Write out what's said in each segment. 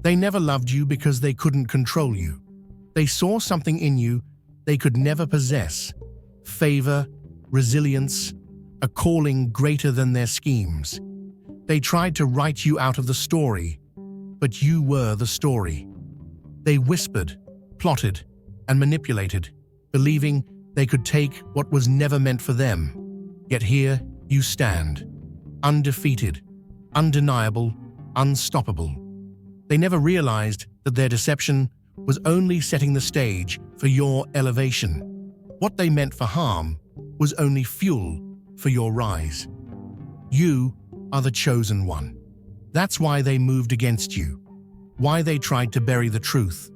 They never loved you because they couldn't control you. They saw something in you they could never possess: favor, resilience, a calling greater than their schemes. They tried to write you out of the story, but you were the story. They whispered, plotted, and manipulated, believing they could take what was never meant for them. Yet here you stand, undefeated, undeniable, unstoppable. They never realized that their deception was only setting the stage for your elevation. What they meant for harm was only fuel for your rise. You are the chosen one. That's why they moved against you, why they tried to bury the truth,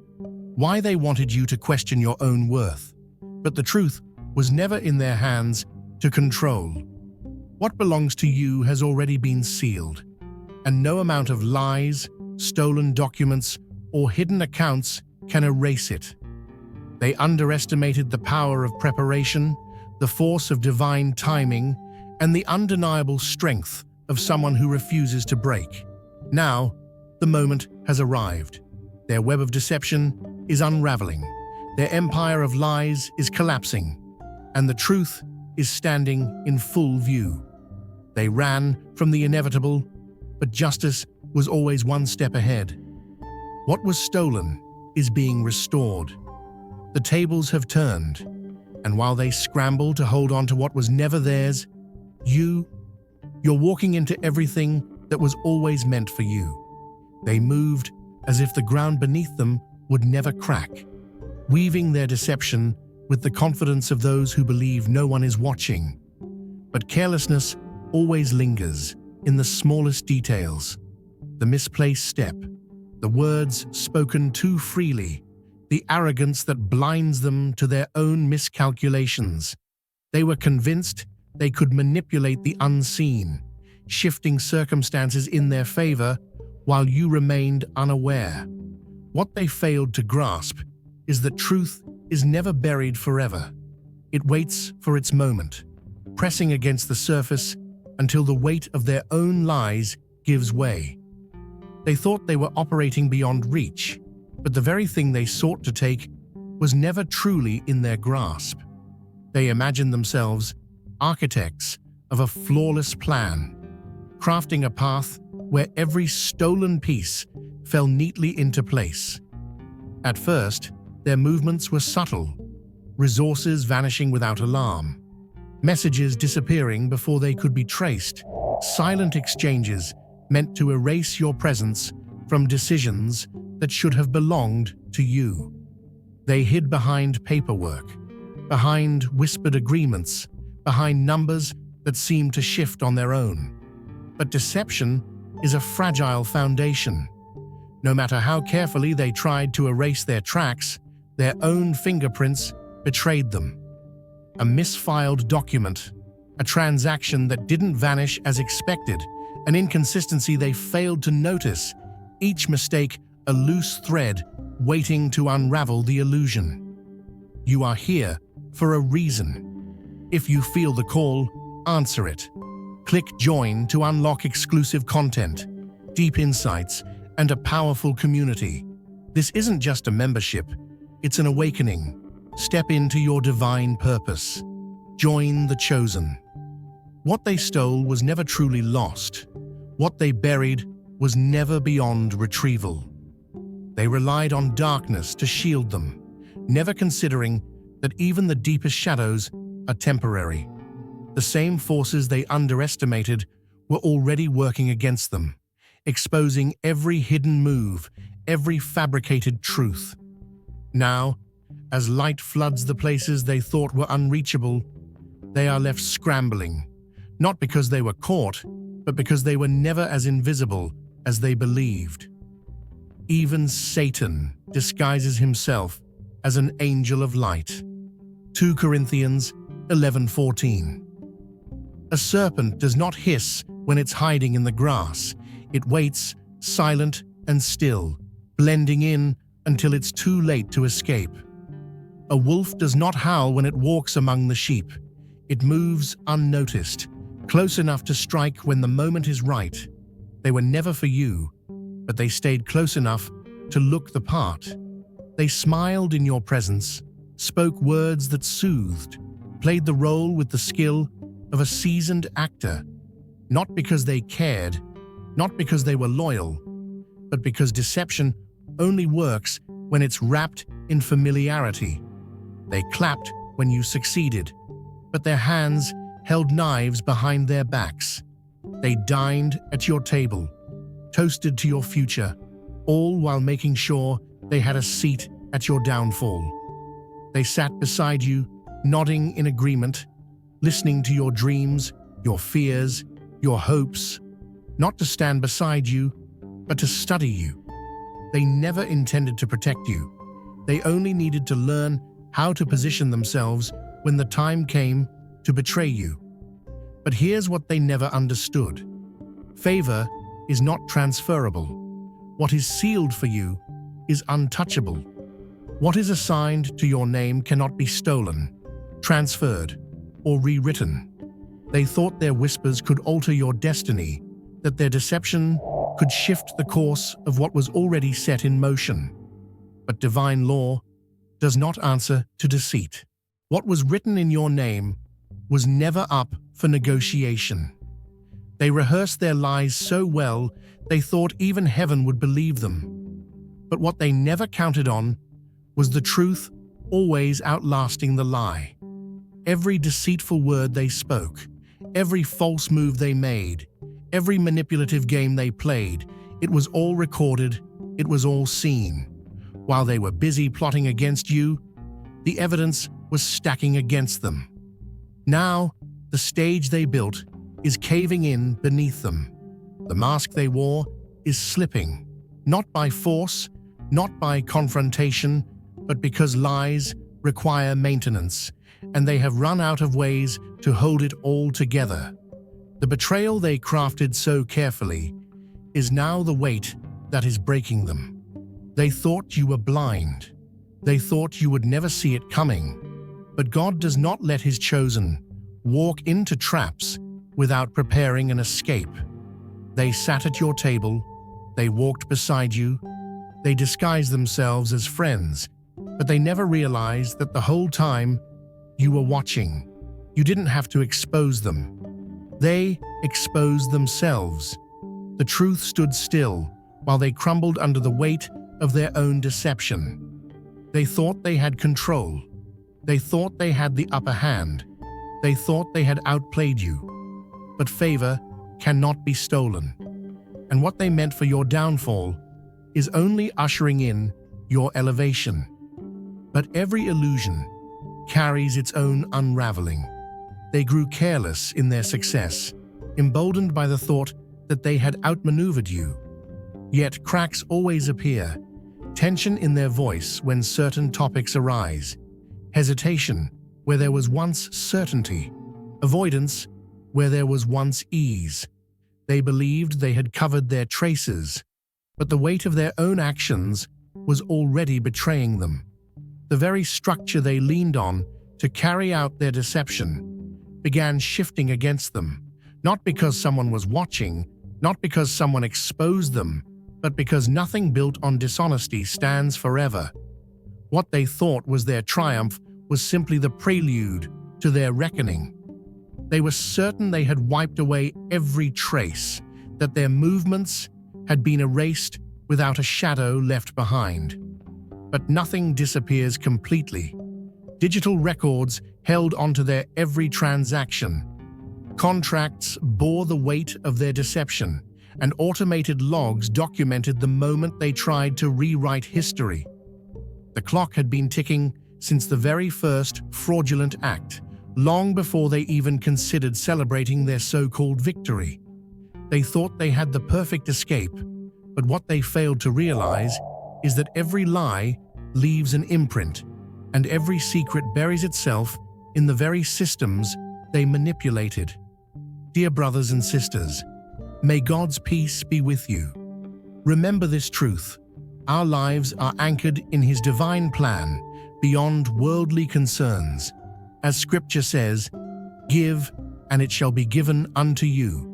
why they wanted you to question your own worth. But the truth was never in their hands to control. What belongs to you has already been sealed, and no amount of lies, stolen documents, or hidden accounts can erase it. They underestimated the power of preparation, the force of divine timing, and the undeniable strength of someone who refuses to break. Now, the moment has arrived. Their web of deception is unraveling. Their empire of lies is collapsing, and the truth is standing in full view. They ran from the inevitable, but justice was always one step ahead. What was stolen is being restored. The tables have turned, and while they scramble to hold on to what was never theirs, you're walking into everything that was always meant for you. They moved as if the ground beneath them would never crack, weaving their deception with the confidence of those who believe no one is watching. But carelessness always lingers in the smallest details: the misplaced step, the words spoken too freely, the arrogance that blinds them to their own miscalculations. They were convinced they could manipulate the unseen, shifting circumstances in their favor while you remained unaware. What they failed to grasp is that truth is never buried forever. It waits for its moment, pressing against the surface until the weight of their own lies gives way. They thought they were operating beyond reach, but the very thing they sought to take was never truly in their grasp. They imagined themselves architects of a flawless plan, crafting a path where every stolen piece fell neatly into place. At first, their movements were subtle, resources vanishing without alarm, messages disappearing before they could be traced, silent exchanges meant to erase your presence from decisions that should have belonged to you. They hid behind paperwork, behind whispered agreements, behind numbers that seemed to shift on their own. But deception is a fragile foundation. No matter how carefully they tried to erase their tracks, their own fingerprints betrayed them. A misfiled document, a transaction that didn't vanish as expected, an inconsistency they failed to notice, each mistake a loose thread waiting to unravel the illusion. You are here for a reason. If you feel the call, answer it. Click join to unlock exclusive content, deep insights, and a powerful community. This isn't just a membership, it's an awakening. Step into your divine purpose. Join the chosen. What they stole was never truly lost. What they buried was never beyond retrieval. They relied on darkness to shield them, never considering that even the deepest shadows are temporary. The same forces they underestimated were already working against them, exposing every hidden move, every fabricated truth. Now, as light floods the places they thought were unreachable, they are left scrambling, not because they were caught, but because they were never as invisible as they believed. Even Satan disguises himself as an angel of light. 2 Corinthians 11:14. A serpent does not hiss when it's hiding in the grass. It waits, silent and still, blending in until it's too late to escape. A wolf does not howl when it walks among the sheep. It moves unnoticed, close enough to strike when the moment is right. They were never for you, but they stayed close enough to look the part. They smiled in your presence, spoke words that soothed, played the role with the skill of a seasoned actor, not because they cared, not because they were loyal, but because deception only works when it's wrapped in familiarity. They clapped when you succeeded, but their hands held knives behind their backs. They dined at your table, toasted to your future, all while making sure they had a seat at your downfall. They sat beside you, nodding in agreement, listening to your dreams, your fears, your hopes, not to stand beside you, but to study you. They never intended to protect you. They only needed to learn how to position themselves when the time came to betray you. But here's what they never understood. Favor is not transferable. What is sealed for you is untouchable. What is assigned to your name cannot be stolen, transferred, or rewritten. They thought their whispers could alter your destiny, that their deception could shift the course of what was already set in motion. But divine law does not answer to deceit. What was written in your name was never up for negotiation. They rehearsed their lies so well they thought even heaven would believe them. But what they never counted on was the truth always outlasting the lie. Every deceitful word they spoke, every false move they made, every manipulative game they played, it was all recorded, it was all seen. While they were busy plotting against you, the evidence was stacking against them. Now, the stage they built is caving in beneath them. The mask they wore is slipping, not by force, not by confrontation, but because lies require maintenance, and they have run out of ways to hold it all together. The betrayal they crafted so carefully is now the weight that is breaking them. They thought you were blind. They thought you would never see it coming. But God does not let His chosen walk into traps without preparing an escape. They sat at your table, they walked beside you, they disguised themselves as friends, but they never realized that the whole time you were watching. You didn't have to expose them. They exposed themselves. The truth stood still while they crumbled under the weight of their own deception. They thought they had control. They thought they had the upper hand. They thought they had outplayed you. But favor cannot be stolen. And what they meant for your downfall is only ushering in your elevation. But every illusion carries its own unraveling. They grew careless in their success, emboldened by the thought that they had outmaneuvered you. Yet cracks always appear, tension in their voice when certain topics arise, hesitation where there was once certainty, avoidance where there was once ease. They believed they had covered their traces, but the weight of their own actions was already betraying them. The very structure they leaned on to carry out their deception began shifting against them, not because someone was watching, not because someone exposed them, but because nothing built on dishonesty stands forever. What they thought was their triumph was simply the prelude to their reckoning. They were certain they had wiped away every trace, that their movements had been erased without a shadow left behind. But nothing disappears completely. Digital records held onto their every transaction. Contracts bore the weight of their deception, and automated logs documented the moment they tried to rewrite history. The clock had been ticking since the very first fraudulent act, long before they even considered celebrating their so-called victory. They thought they had the perfect escape, but what they failed to realize is that every lie leaves an imprint, and every secret buries itself in the very systems they manipulated. Dear brothers and sisters, may God's peace be with you. Remember this truth: our lives are anchored in His divine plan, beyond worldly concerns. As Scripture says, "Give, and it shall be given unto you."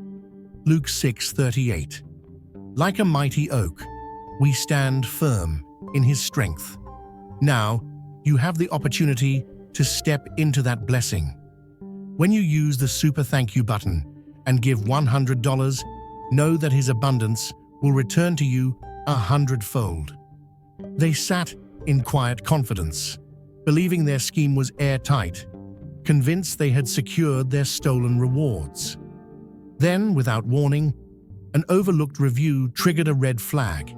Luke 6:38. Like a mighty oak, We stand firm in His strength. Now, you have the opportunity to step into that blessing. When you use the super thank you button and give $100, know that His abundance will return to you 100-fold. They sat in quiet confidence, believing their scheme was airtight, convinced they had secured their stolen rewards. Then, without warning, an overlooked review triggered a red flag.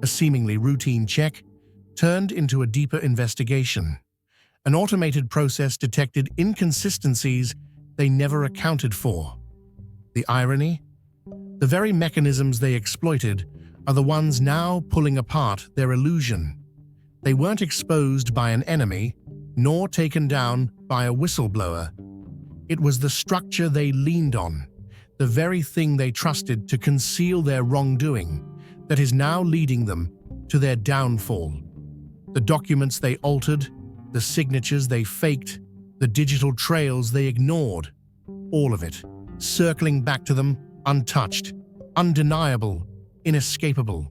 A seemingly routine check turned into a deeper investigation. An automated process detected inconsistencies they never accounted for. The irony? The very mechanisms they exploited are the ones now pulling apart their illusion. They weren't exposed by an enemy, nor taken down by a whistleblower. It was the structure they leaned on, the very thing they trusted to conceal their wrongdoing, that is now leading them to their downfall. The documents they altered, the signatures they faked, the digital trails they ignored, all of it, circling back to them untouched, undeniable, inescapable.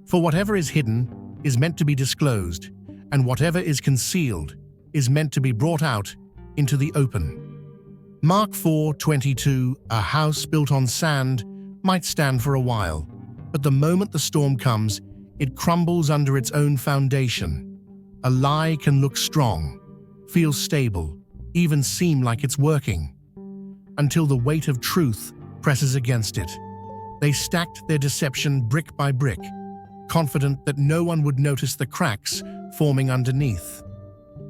For whatever is hidden is meant to be disclosed, and whatever is concealed is meant to be brought out into the open. Mark 4:22, a house built on sand might stand for a while, but the moment the storm comes, it crumbles under its own foundation. A lie can look strong, feel stable, even seem like it's working, until the weight of truth presses against it. They stacked their deception brick by brick, confident that no one would notice the cracks forming underneath.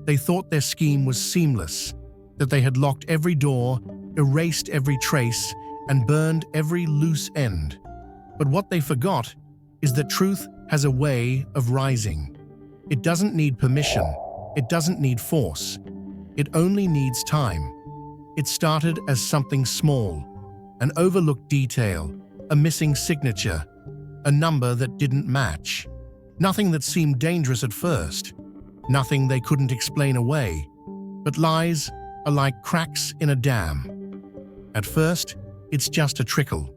They thought their scheme was seamless, that they had locked every door, erased every trace, and burned every loose end. But what they forgot is that truth has a way of rising. It doesn't need permission. It doesn't need force. It only needs time. It started as something small, an overlooked detail, a missing signature, a number that didn't match. Nothing that seemed dangerous at first. Nothing they couldn't explain away. But lies are like cracks in a dam. At first, it's just a trickle,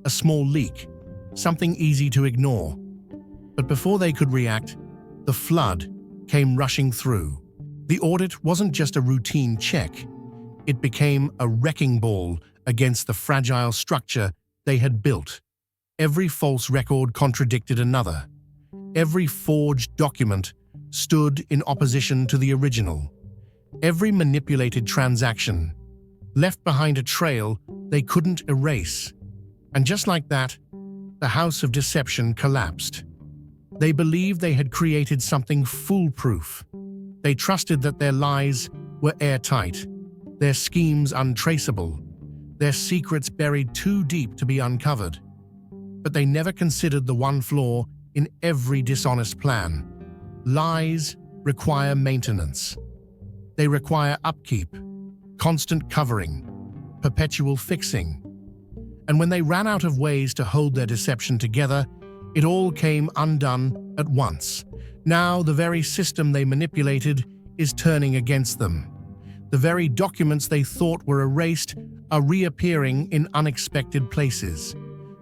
a small leak, something easy to ignore. But before they could react, the flood came rushing through. The audit wasn't just a routine check. It became a wrecking ball against the fragile structure they had built. Every false record contradicted another. Every forged document stood in opposition to the original. Every manipulated transaction left behind a trail they couldn't erase. And just like that, the house of deception collapsed. They believed they had created something foolproof. They trusted that their lies were airtight, their schemes untraceable, their secrets buried too deep to be uncovered. But they never considered the one flaw in every dishonest plan. Lies require maintenance. They require upkeep, constant covering, perpetual fixing. And when they ran out of ways to hold their deception together, it all came undone at once. Now the very system they manipulated is turning against them. The very documents they thought were erased are reappearing in unexpected places.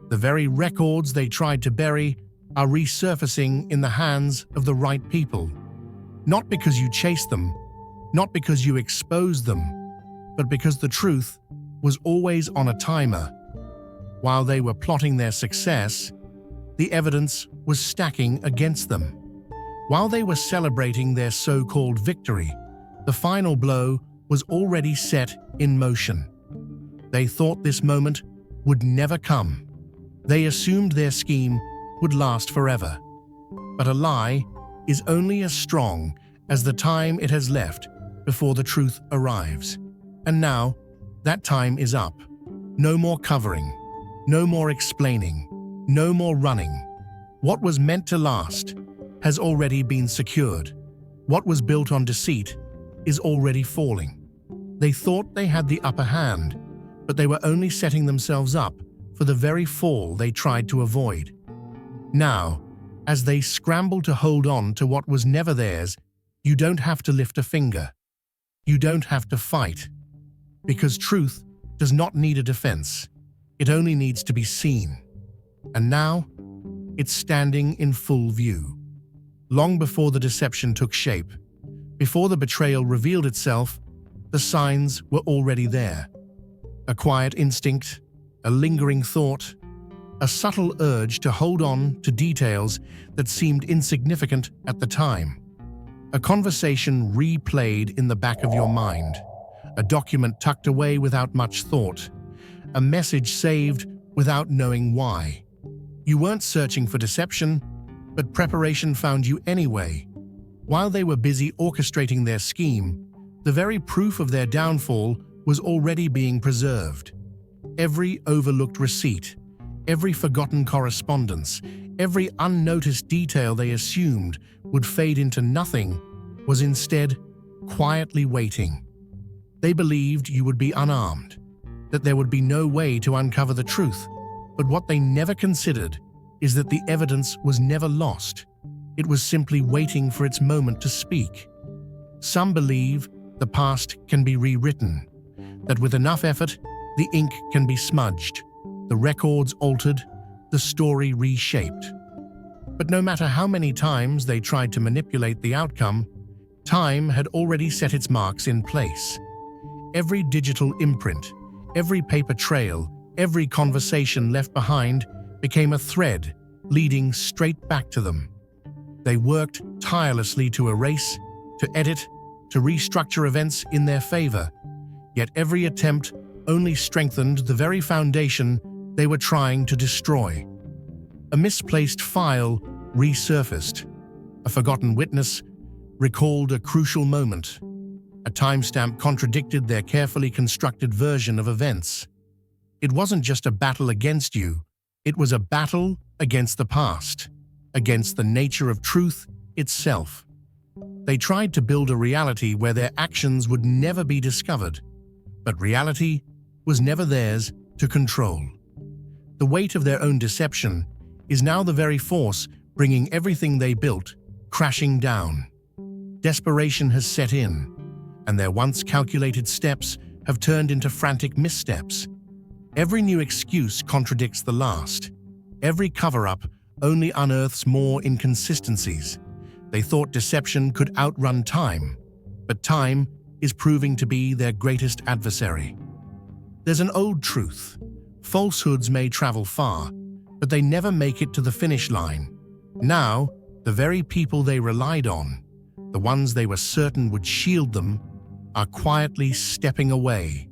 The very records they tried to bury are resurfacing in the hands of the right people. Not because you chased them, not because you exposed them, but because the truth was always on a timer. While they were plotting their success, the evidence was stacking against them. While they were celebrating their so-called victory, the final blow was already set in motion. They thought this moment would never come. They assumed their scheme would last forever. But a lie is only as strong as the time it has left before the truth arrives. And now, that time is up. No more covering, no more explaining, no more running. What was meant to last has already been secured. What was built on deceit is already falling. They thought they had the upper hand, but they were only setting themselves up for the very fall they tried to avoid. Now, as they scramble to hold on to what was never theirs, you don't have to lift a finger. You don't have to fight. Because truth does not need a defense. It only needs to be seen. And now, it's standing in full view. Long before the deception took shape, before the betrayal revealed itself, the signs were already there. A quiet instinct, a lingering thought, a subtle urge to hold on to details that seemed insignificant at the time. A conversation replayed in the back of your mind, a document tucked away without much thought, a message saved without knowing why. You weren't searching for deception, but preparation found you anyway. While they were busy orchestrating their scheme, the very proof of their downfall was already being preserved. Every overlooked receipt, every forgotten correspondence, every unnoticed detail they assumed would fade into nothing was instead quietly waiting. They believed you would be unarmed, that there would be no way to uncover the truth, but what they never considered is that the evidence was never lost. It was simply waiting for its moment to speak. Some believe the past can be rewritten, that with enough effort, the ink can be smudged, the records altered, the story reshaped. But no matter how many times they tried to manipulate the outcome, time had already set its marks in place. Every digital imprint, every paper trail, every conversation left behind became a thread leading straight back to them. They worked tirelessly to erase, to edit, to restructure events in their favor, yet every attempt only strengthened the very foundation they were trying to destroy. A misplaced file resurfaced. A forgotten witness recalled a crucial moment. A timestamp contradicted their carefully constructed version of events. It wasn't just a battle against you, it was a battle against the past, against the nature of truth itself. They tried to build a reality where their actions would never be discovered, but reality was never theirs to control. The weight of their own deception is now the very force bringing everything they built crashing down. Desperation has set in, and their once calculated steps have turned into frantic missteps. Every new excuse contradicts the last. Every cover-up only unearths more inconsistencies. They thought deception could outrun time, but time is proving to be their greatest adversary. There's an old truth. Falsehoods may travel far, but they never make it to the finish line. Now, the very people they relied on, the ones they were certain would shield them, are quietly stepping away.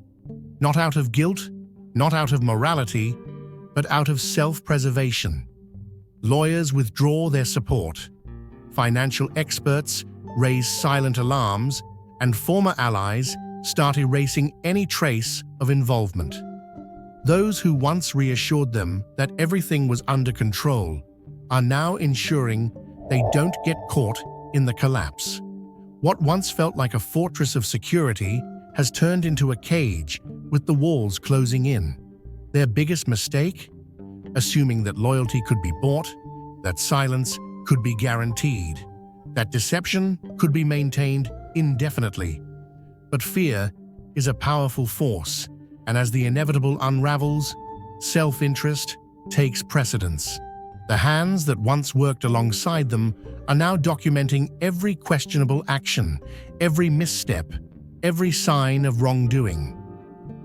Not out of guilt, not out of morality, but out of self-preservation. Lawyers withdraw their support. Financial experts raise silent alarms, and former allies start erasing any trace of involvement. Those who once reassured them that everything was under control are now ensuring they don't get caught in the collapse. What once felt like a fortress of security has turned into a cage with the walls closing in. Their biggest mistake? Assuming that loyalty could be bought, that silence could be guaranteed, that deception could be maintained indefinitely. But fear is a powerful force, and as the inevitable unravels, self-interest takes precedence. The hands that once worked alongside them are now documenting every questionable action, every misstep, every sign of wrongdoing.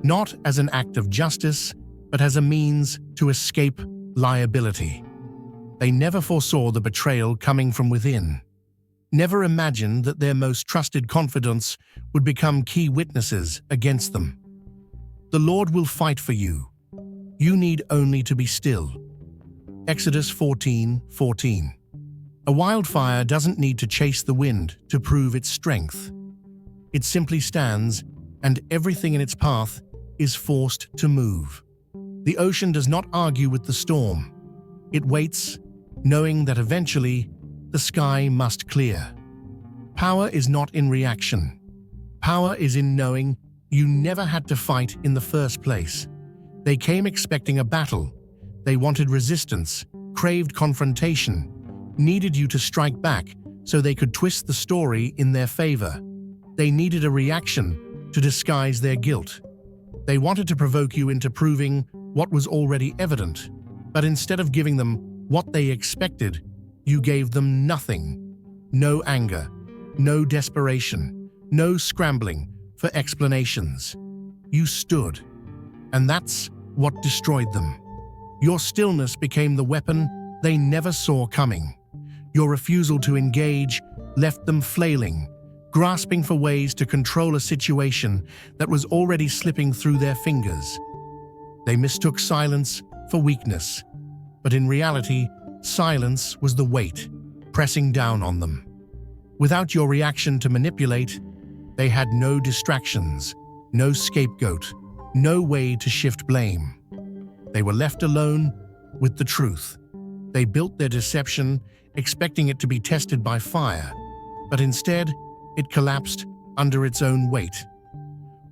Not as an act of justice, but as a means to escape liability. They never foresaw the betrayal coming from within. Never imagined that their most trusted confidants would become key witnesses against them. The Lord will fight for you. You need only to be still. Exodus 14:14. A wildfire doesn't need to chase the wind to prove its strength. It simply stands, and everything in its path is forced to move. The ocean does not argue with the storm. It waits, knowing that eventually the sky must clear. Power is not in reaction. Power is in knowing you never had to fight in the first place. They came expecting a battle. They wanted resistance, craved confrontation, needed you to strike back so they could twist the story in their favor. They needed a reaction to disguise their guilt. They wanted to provoke you into proving what was already evident, but instead of giving them what they expected, you gave them nothing. No anger, no desperation, no scrambling for explanations. You stood, and that's what destroyed them. Your stillness became the weapon they never saw coming. Your refusal to engage left them flailing, grasping for ways to control a situation that was already slipping through their fingers. They mistook silence for weakness, but in reality, silence was the weight pressing down on them. Without your reaction to manipulate, they had no distractions, no scapegoat, no way to shift blame. They were left alone with the truth. They built their deception, expecting it to be tested by fire, but instead, it collapsed under its own weight.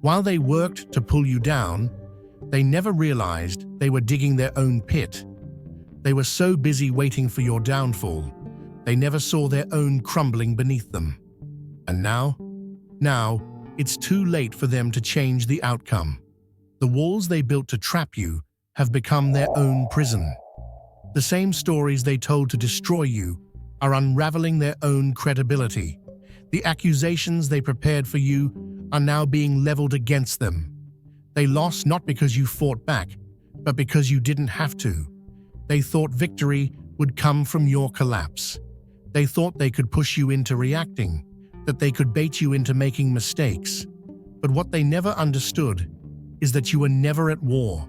While they worked to pull you down, they never realized they were digging their own pit. They were so busy waiting for your downfall, they never saw their own crumbling beneath them. And now, it's too late for them to change the outcome. The walls they built to trap you have become their own prison. The same stories they told to destroy you are unraveling their own credibility. The accusations they prepared for you are now being leveled against them. They lost not because you fought back, but because you didn't have to. They thought victory would come from your collapse. They thought they could push you into reacting, that they could bait you into making mistakes. But what they never understood is that you were never at war.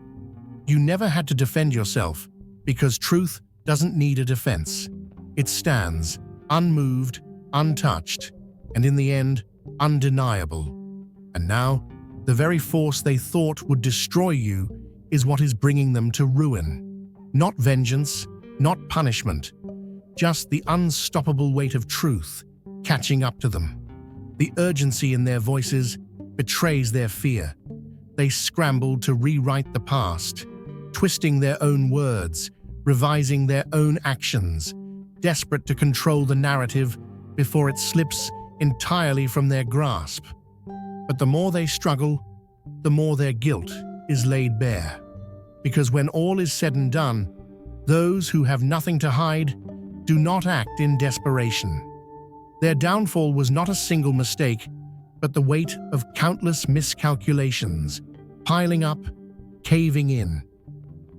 You never had to defend yourself, because truth doesn't need a defense. It stands, unmoved, untouched, and in the end, undeniable. And now, the very force they thought would destroy you is what is bringing them to ruin. Not vengeance, not punishment, just the unstoppable weight of truth catching up to them. The urgency in their voices betrays their fear. They scramble to rewrite the past, twisting their own words, revising their own actions, desperate to control the narrative before it slips entirely from their grasp. But the more they struggle, the more their guilt is laid bare. Because when all is said and done, those who have nothing to hide do not act in desperation. Their downfall was not a single mistake, but the weight of countless miscalculations, piling up, caving in.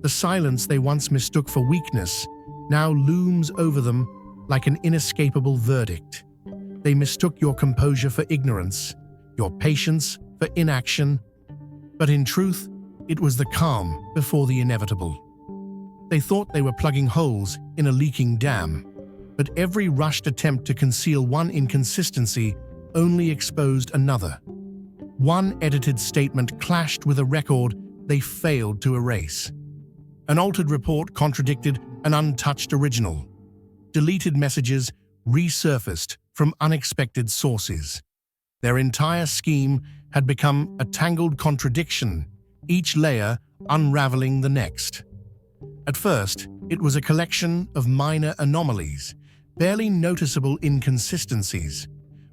The silence they once mistook for weakness now looms over them like an inescapable verdict. They mistook your composure for ignorance, your patience for inaction, but in truth, it was the calm before the inevitable. They thought they were plugging holes in a leaking dam, but every rushed attempt to conceal one inconsistency only exposed another. One edited statement clashed with a record they failed to erase. An altered report contradicted an untouched original. Deleted messages resurfaced from unexpected sources. Their entire scheme had become a tangled contradiction, each layer unraveling the next. At first, it was a collection of minor anomalies, barely noticeable inconsistencies.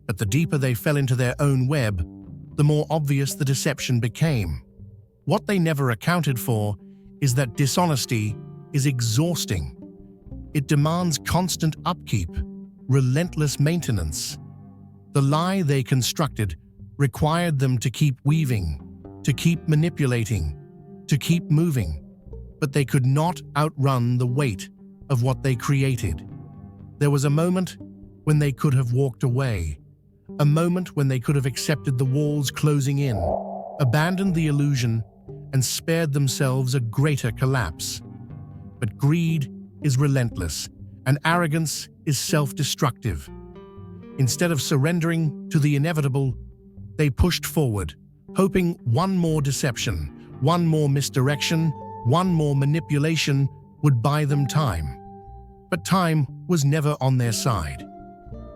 But the deeper they fell into their own web, the more obvious the deception became. What they never accounted for is that dishonesty is exhausting. It demands constant upkeep, relentless maintenance. The lie they constructed required them to keep weaving, to keep manipulating, to keep moving. But they could not outrun the weight of what they created. There was a moment when they could have walked away, a moment when they could have accepted the walls closing in, abandoned the illusion, and spared themselves a greater collapse. But greed is relentless, and arrogance is self-destructive. Instead of surrendering to the inevitable, they pushed forward, hoping one more deception, one more misdirection, one more manipulation would buy them time. But time was never on their side.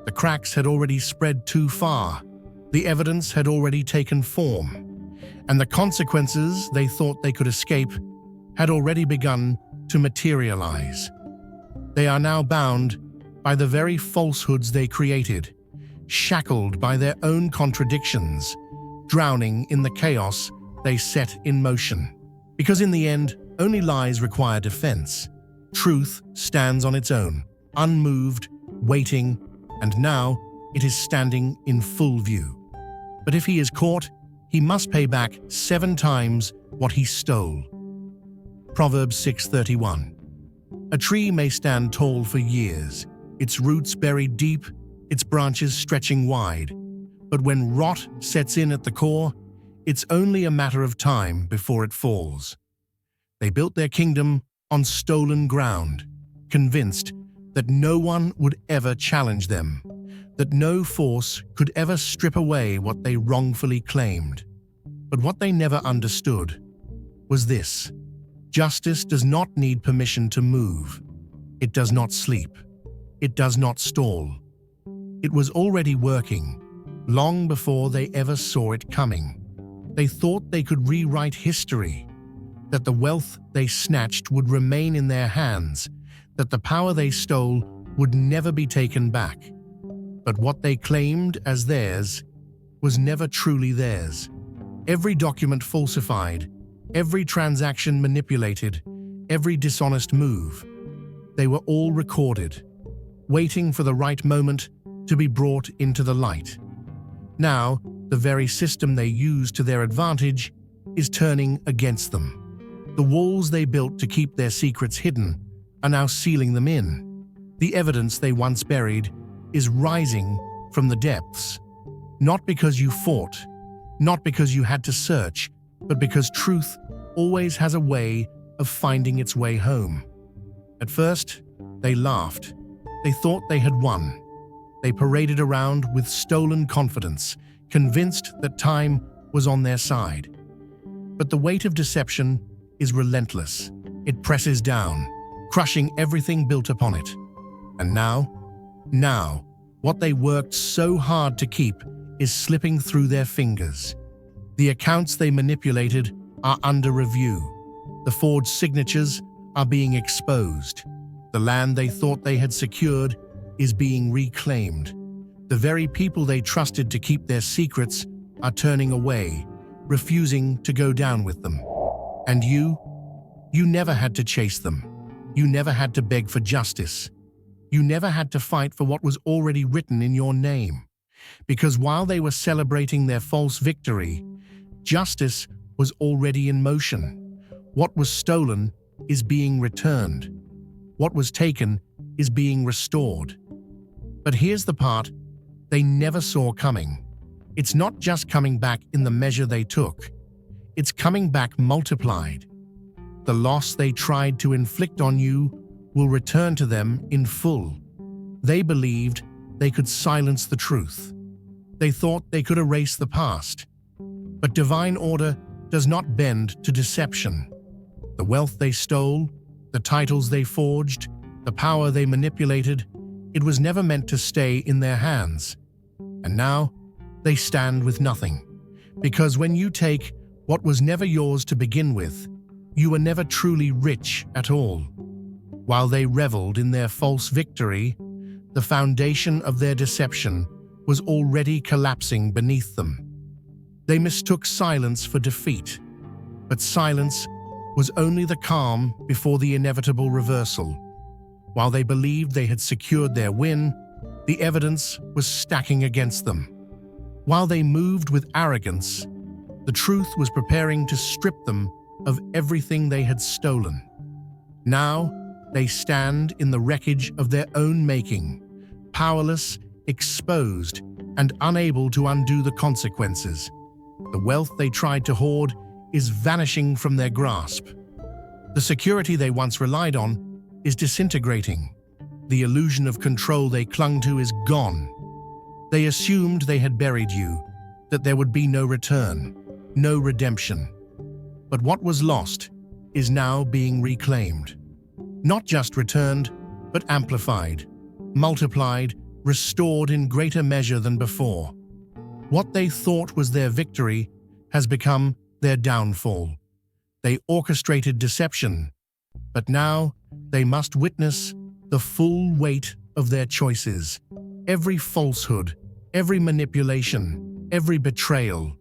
The cracks had already spread too far. The evidence had already taken form. And the consequences they thought they could escape had already begun to materialize. They are now bound by the very falsehoods they created, shackled by their own contradictions, drowning in the chaos they set in motion. Because in the end, only lies require defense. Truth stands on its own, unmoved, waiting, and now it is standing in full view. But if he is caught, he must pay back 7 times what he stole. Proverbs 6:31. A tree may stand tall for years, its roots buried deep, its branches stretching wide. But when rot sets in at the core, it's only a matter of time before it falls. They built their kingdom on stolen ground, convinced that no one would ever challenge them, that no force could ever strip away what they wrongfully claimed. But what they never understood was this: justice does not need permission to move. It does not sleep. It does not stall. It was already working, long before they ever saw it coming. They thought they could rewrite history, that the wealth they snatched would remain in their hands, that the power they stole would never be taken back. But what they claimed as theirs was never truly theirs. Every document falsified, every transaction manipulated, every dishonest move, they were all recorded, waiting for the right moment to be brought into the light. Now, the very system they used to their advantage is turning against them. The walls they built to keep their secrets hidden are now sealing them in. The evidence they once buried is rising from the depths. Not because you fought, not because you had to search, but because truth always has a way of finding its way home. At first, they laughed. They thought they had won. They paraded around with stolen confidence, convinced that time was on their side. But the weight of deception is relentless. It presses down, crushing everything built upon it. And now, what they worked so hard to keep is slipping through their fingers. The accounts they manipulated are under review. The forged signatures are being exposed. The land they thought they had secured is being reclaimed. The very people they trusted to keep their secrets are turning away, refusing to go down with them. And you never had to chase them. You never had to beg for justice. You never had to fight for what was already written in your name. Because while they were celebrating their false victory, justice was already in motion. What was stolen is being returned. What was taken is being restored. But here's the part they never saw coming. It's not just coming back in the measure they took. It's coming back multiplied. The loss they tried to inflict on you will return to them in full. They believed they could silence the truth. They thought they could erase the past. But divine order does not bend to deception. The wealth they stole, the titles they forged, the power they manipulated, it was never meant to stay in their hands. And now, they stand with nothing. Because when you take what was never yours to begin with, you were never truly rich at all. While they reveled in their false victory, the foundation of their deception was already collapsing beneath them. They mistook silence for defeat, but silence was only the calm before the inevitable reversal. While they believed they had secured their win, the evidence was stacking against them. While they moved with arrogance, the truth was preparing to strip them of everything they had stolen. Now, they stand in the wreckage of their own making, powerless, exposed, and unable to undo the consequences. The wealth they tried to hoard is vanishing from their grasp. The security they once relied on is disintegrating. The illusion of control they clung to is gone. They assumed they had buried you, that there would be no return, no redemption. But what was lost is now being reclaimed. Not just returned, but amplified, multiplied, restored in greater measure than before. What they thought was their victory has become their downfall. They orchestrated deception, but now they must witness the full weight of their choices. Every falsehood, every manipulation, every betrayal,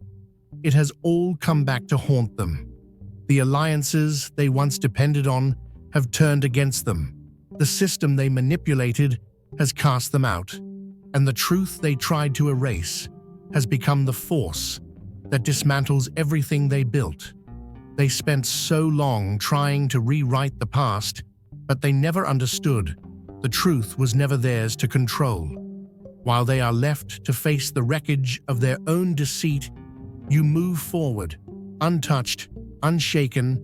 it has all come back to haunt them. The alliances they once depended on have turned against them. The system they manipulated has cast them out, and the truth they tried to erase has become the force that dismantles everything they built. They spent so long trying to rewrite the past, but they never understood the truth was never theirs to control. While they are left to face the wreckage of their own deceit, you move forward, untouched, unshaken,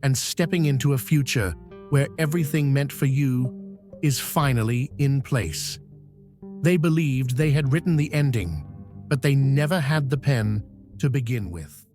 and stepping into a future where everything meant for you is finally in place. They believed they had written the ending, but they never had the pen to begin with.